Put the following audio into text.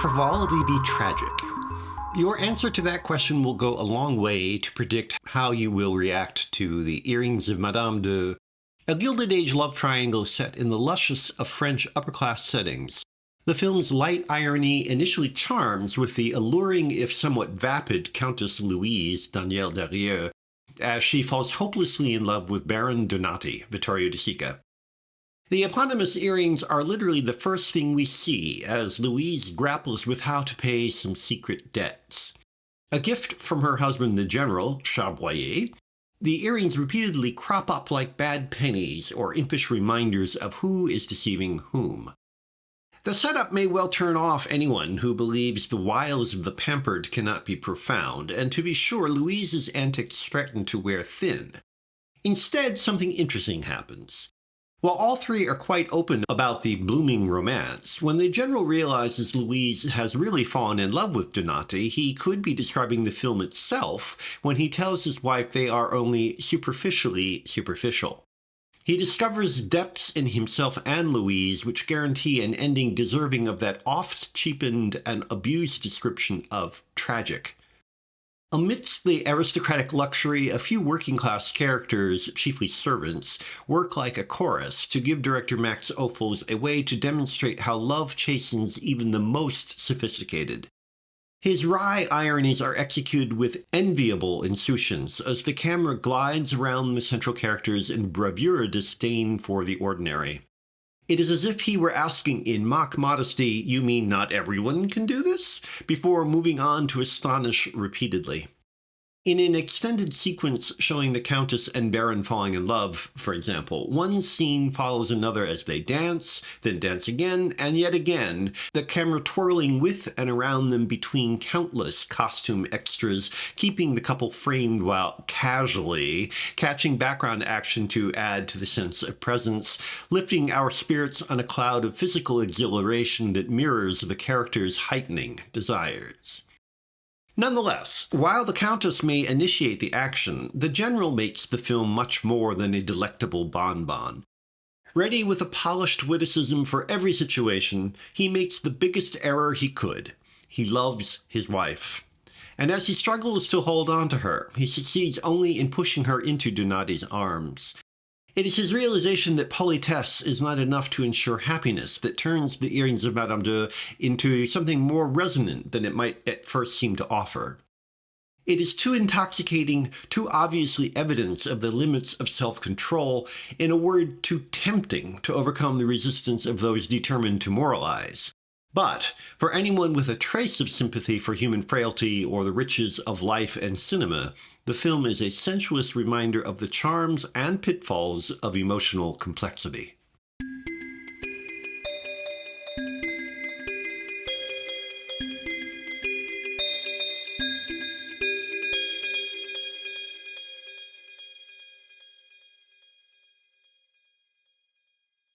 frivolity be tragic? Your answer to that question will go a long way to predict how you will react to The Earrings of Madame de, a Gilded Age love triangle set in the luscious of French upper-class settings. The film's light irony initially charms with the alluring if somewhat vapid Countess Louise, Danielle Derriere, as she falls hopelessly in love with Baron Donati, Vittorio De Sica. The eponymous earrings are literally the first thing we see as Louise grapples with how to pay some secret debts. A gift from her husband the general, Charboyer, the earrings repeatedly crop up like bad pennies or impish reminders of who is deceiving whom. The setup may well turn off anyone who believes the wiles of the pampered cannot be profound, and to be sure, Louise's antics threaten to wear thin. Instead, something interesting happens. While all three are quite open about the blooming romance, when the general realizes Louise has really fallen in love with Donati, he could be describing the film itself when he tells his wife they are only superficially superficial. He discovers depths in himself and Louise which guarantee an ending deserving of that oft-cheapened and abused description of tragic. Amidst the aristocratic luxury, a few working-class characters, chiefly servants, work like a chorus to give director Max Ophuls a way to demonstrate how love chastens even the most sophisticated. His wry ironies are executed with enviable insouciance as the camera glides around the central characters in bravura disdain for the ordinary. It is as if he were asking in mock modesty, "You mean not everyone can do this?" before moving on to astonish repeatedly. In an extended sequence showing the Countess and Baron falling in love, for example, one scene follows another as they dance, then dance again, and yet again, the camera twirling with and around them between countless costume extras, keeping the couple framed while casually catching background action to add to the sense of presence, lifting our spirits on a cloud of physical exhilaration that mirrors the characters' heightening desires. Nonetheless, while the Countess may initiate the action, the general makes the film much more than a delectable bonbon. Ready with a polished witticism for every situation, he makes the biggest error he could. He loves his wife. And as he struggles to hold on to her, he succeeds only in pushing her into Donati's arms. It is his realization that politesse is not enough to ensure happiness that turns The Earrings of Madame de into something more resonant than it might at first seem to offer. It is too intoxicating, too obviously evidence of the limits of self-control, in a word, too tempting to overcome the resistance of those determined to moralize. But for anyone with a trace of sympathy for human frailty or the riches of life and cinema, the film is a sensuous reminder of the charms and pitfalls of emotional complexity.